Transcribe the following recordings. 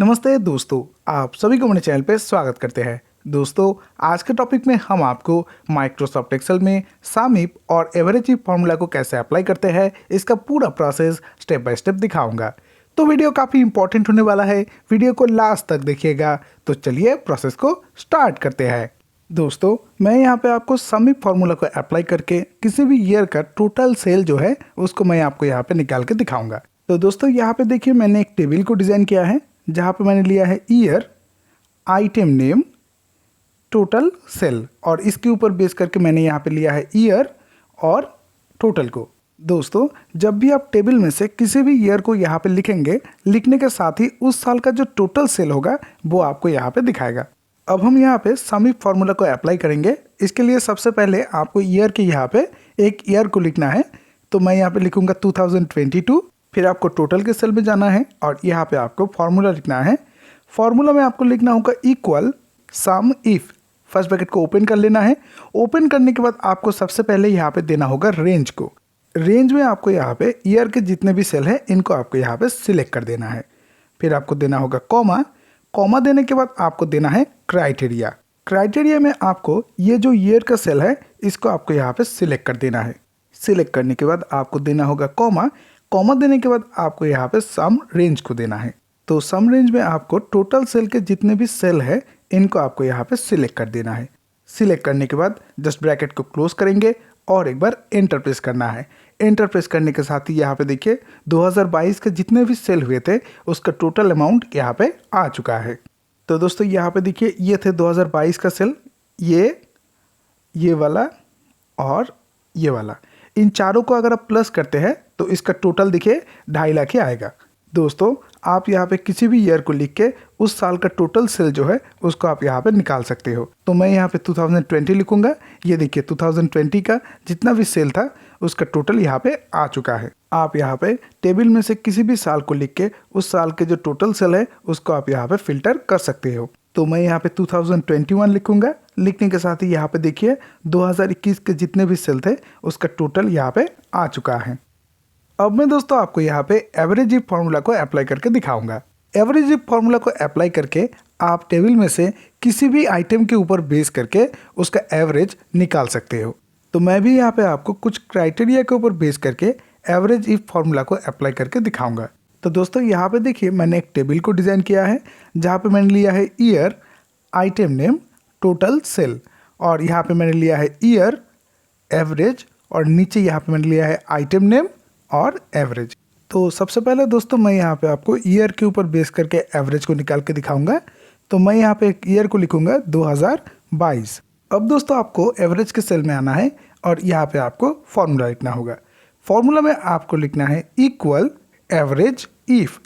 नमस्ते दोस्तों, आप सभी को मेरे चैनल पे स्वागत करते हैं। दोस्तों, आज के टॉपिक में हम आपको माइक्रोसॉफ्ट एक्सेल में सामिप और एवरेज फॉर्मूला को कैसे अप्लाई करते हैं, इसका पूरा प्रोसेस स्टेप बाय स्टेप दिखाऊंगा। तो वीडियो काफ़ी इंपॉर्टेंट होने वाला है, वीडियो को लास्ट तक देखिएगा। तो चलिए प्रोसेस को स्टार्ट करते हैं। दोस्तों, मैं यहाँ पे आपको सामिप फॉर्मूला को अप्लाई करके किसी भी ईयर का टोटल सेल जो है उसको मैं आपको यहाँ पे निकाल के दिखाऊंगा। तो दोस्तों, यहाँ पे देखिए मैंने एक टेबल को डिज़ाइन किया है जहाँ पे मैंने लिया है year, item name, total sale और इसके ऊपर बेस करके मैंने यहाँ पे लिया है ईयर और टोटल को। दोस्तों, जब भी आप टेबल में से किसी भी ईयर को यहाँ पे लिखेंगे, लिखने के साथ ही उस साल का जो टोटल सेल होगा वो आपको यहाँ पे दिखाएगा। अब हम यहाँ पे सामिप फॉर्मूला को अप्लाई करेंगे। इसके लिए सबसे पहले आपको ईयर के यहाँ पे एक ईयर को लिखना है। तो मैं यहाँ पे लिखूँगा 2022। फिर आपको टोटल के सेल में जाना है और यहाँ पे आपको फॉर्मूला लिखना है। फॉर्मूला में आपको लिखना होगा equal some if. First bracket को ओपन कर लेना है। ओपन करने के बाद आपको सबसे पहले यहाँ पे देना होगा रेंज को। रेंज में आपको यहाँ पे ईयर के जितने भी सेल हैं इनको आपको यहाँ पे सिलेक्ट कर देना है। फिर आपको देना होगा कॉमा। कॉमा देने के बाद आपको देना है क्राइटेरिया। क्राइटेरिया में आपको ये जो ईयर का सेल है इसको आपको यहाँ पे सिलेक्ट कर देना है। सिलेक्ट करने के बाद आपको देना होगा कॉमा। कॉमा देने के बाद आपको यहाँ पे सम रेंज को देना है। तो सम रेंज में आपको टोटल सेल के जितने भी सेल है इनको आपको यहाँ पे सिलेक्ट कर देना है। सिलेक्ट करने के बाद जस्ट ब्रैकेट को क्लोज करेंगे और एक बार एंटर प्रेस करना है। एंटर प्रेस करने के साथ ही यहाँ पे देखिए 2022 के जितने भी सेल हुए थे उसका टोटल अमाउंट यहाँ पे आ चुका है। तो दोस्तों, यहाँ पे देखिए ये थे 2022 का सेल, ये वाला और ये वाला। इन चारों को अगर आप प्लस करते हैं तो इसका टोटल देखिए 2.5 लाख ही आएगा। दोस्तों, आप यहाँ पे किसी भी ईयर को लिख के उस साल का टोटल सेल जो है उसको आप यहाँ पे निकाल सकते हो। तो मैं यहाँ पे 2020 लिखूंगा। ये देखिए 2020 का जितना भी सेल था उसका टोटल यहाँ पे आ चुका है। आप यहाँ पे टेबल में से किसी भी साल को लिख के उस साल के जो टोटल सेल है उसको आप यहाँ पे फिल्टर कर सकते हो। तो मैं यहाँ पे 2021 लिखूंगा। लिखने के साथ ही यहाँ पे देखिए 2021 के जितने भी सेल थे उसका टोटल यहाँ पे आ चुका है। अब मैं दोस्तों आपको यहाँ पे एवरेज इफ फॉर्मूला को अप्लाई करके दिखाऊंगा। एवरेज इफ फॉर्मूला को अप्लाई करके आप टेबल में से किसी भी आइटम के ऊपर बेस करके उसका एवरेज निकाल सकते हो। तो मैं भी यहाँ पे आपको कुछ क्राइटेरिया के ऊपर बेस करके एवरेज इफ फॉर्मूला को अप्लाई करके दिखाऊंगा। तो दोस्तों, यहाँ पे देखिए मैंने एक टेबल को डिज़ाइन किया है जहाँ पे मैंने लिया है year, item name, total sale और यहाँ पे मैंने लिया है ईयर, एवरेज और नीचे यहाँ पे मैंने लिया है आइटम नेम और एवरेज। तो सबसे पहले दोस्तों मैं यहाँ पे आपको ईयर के ऊपर बेस करके एवरेज को निकाल के दिखाऊंगा। तो मैं यहाँ पे एक ईयर को लिखूंगा 2022। अब दोस्तों आपको एवरेज के सेल में आना है और यहाँ पे आपको फॉर्मूला लिखना होगा। फॉर्मूला में आपको लिखना है equal average if.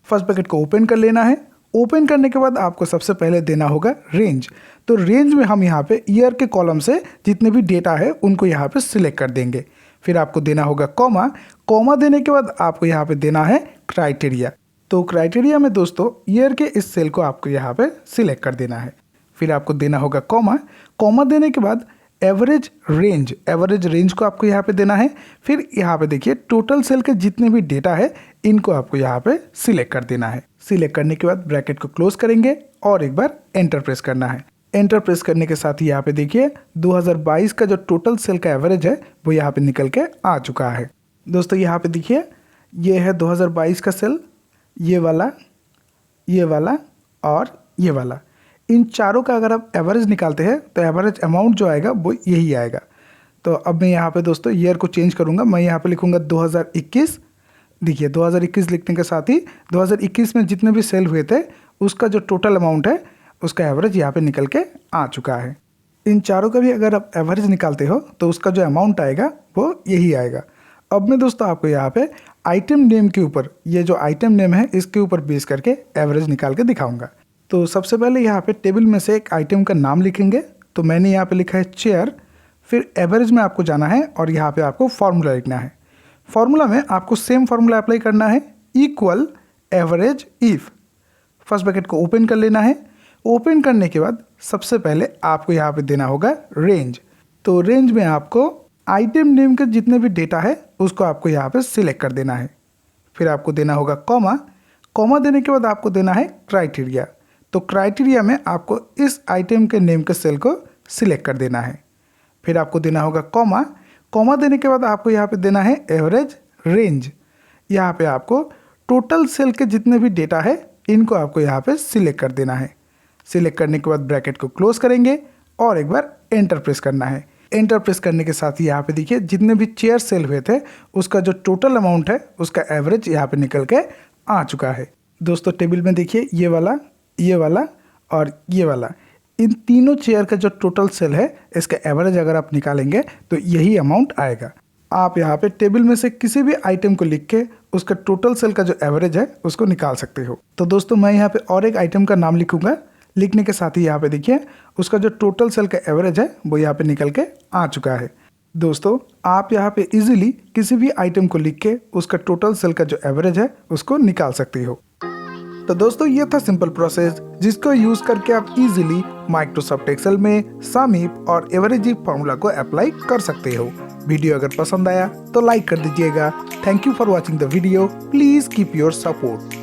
First bracket को ओपन कर लेना है। ओपन करने के बाद आपको सबसे पहले देना होगा रेंज। तो रेंज में हम यहाँ पे ईयर के कॉलम से जितने भी डेटा है उनको यहाँ पे सिलेक्ट कर देंगे। फिर आपको देना होगा कॉमा। कॉमा देने के बाद आपको यहाँ पे देना है क्राइटेरिया। तो क्राइटेरिया में दोस्तों ईयर के इस सेल को आपको यहाँ पे सिलेक्ट कर देना है। फिर आपको देना होगा कॉमा। कॉमा देने के बाद एवरेज रेंज को आपको यहाँ पे देना है। फिर यहाँ पे देखिए टोटल सेल के जितने भी डेटा है इनको आपको यहाँ पे सिलेक्ट कर देना है। सिलेक्ट करने के बाद ब्रैकेट को क्लोज करेंगे और एक बार एंटर प्रेस करना है। एंटर प्रेस करने के साथ ही यहाँ पे देखिए 2022 का जो टोटल सेल का एवरेज है वो यहाँ पे निकल के आ चुका है। दोस्तों, यहाँ पे देखिए ये है 2022 का सेल, ये वाला और ये वाला। इन चारों का अगर आप एवरेज निकालते हैं तो एवरेज अमाउंट जो आएगा वो यही आएगा। तो अब मैं यहाँ पे दोस्तों ईयर को चेंज करूँगा। मैं यहाँ पे लिखूँगा 2021। देखिए 2021 लिखने के साथ ही 2021 में जितने भी सेल हुए थे उसका जो टोटल अमाउंट है उसका एवरेज यहाँ पे निकल के आ चुका है। इन चारों का भी अगर आप एवरेज निकालते हो तो उसका जो अमाउंट आएगा वो यही आएगा। अब मैं दोस्तों आपको यहाँ पे आइटम नेम के ऊपर, ये जो आइटम नेम है इसके ऊपर बेस करके एवरेज निकाल के दिखाऊंगा। तो सबसे पहले यहाँ पे टेबल में से एक आइटम का नाम लिखेंगे। तो मैंने यहाँ पे लिखा है चेयर। फिर एवरेज में आपको जाना है और यहाँ पे आपको फॉर्मूला लिखना है। फॉर्मूला में आपको सेम फॉर्मूला अप्लाई करना है equal average if. First bracket को ओपन कर लेना है। ओपन करने के बाद सबसे पहले आपको यहाँ पे देना होगा रेंज। तो रेंज में आपको आइटम नेम के जितने भी डेटा है उसको आपको यहाँ पे सिलेक्ट कर देना है। फिर आपको देना होगा कॉमा। कॉमा देने के बाद आपको देना है क्राइटेरिया। तो क्राइटेरिया में आपको इस आइटम के नेम के सेल को सिलेक्ट कर देना है। फिर आपको देना होगा कॉमा। कॉमा देने के बाद आपको यहाँ पे देना है एवरेज रेंज। यहाँ पे आपको टोटल सेल के जितने भी डेटा है इनको आपको यहाँ पे सिलेक्ट कर देना है। सिलेक्ट करने के बाद ब्रैकेट को क्लोज करेंगे और एक बार एंटर प्रेस करना है। एंटर प्रेस करने के साथ ही यहाँ पे देखिए जितने भी चेयर सेल हुए थे उसका जो टोटल अमाउंट है उसका एवरेज यहाँ पे निकल के आ चुका है। दोस्तों टेबल में देखिए ये वाला और ये वाला, इन तीनों चेयर का जो टोटल सेल है इसका एवरेज अगर आप निकालेंगे तो यही अमाउंट आएगा। आप यहाँ पे टेबल में से किसी भी आइटम को लिख के उसका टोटल सेल का जो एवरेज है उसको निकाल सकते हो। तो दोस्तों मैं यहाँ पे और एक आइटम का नाम लिखूंगा। लिखने के साथ ही यहाँ पे देखिए उसका जो टोटल सेल का एवरेज है वो यहाँ पे निकल के आ चुका है। दोस्तों आप यहाँ पे इजीली किसी भी आइटम को लिख के उसका टोटल सेल का जो एवरेज है उसको निकाल सकते हो। तो दोस्तों ये था सिंपल प्रोसेस जिसको यूज करके आप इजीली माइक्रोसॉफ्ट एक्सेल में सामीप और एवरेज फॉर्मूला को अप्लाई कर सकते हो। वीडियो अगर पसंद आया तो लाइक कर दीजिएगा। Thank you for watching the video. Please keep your support.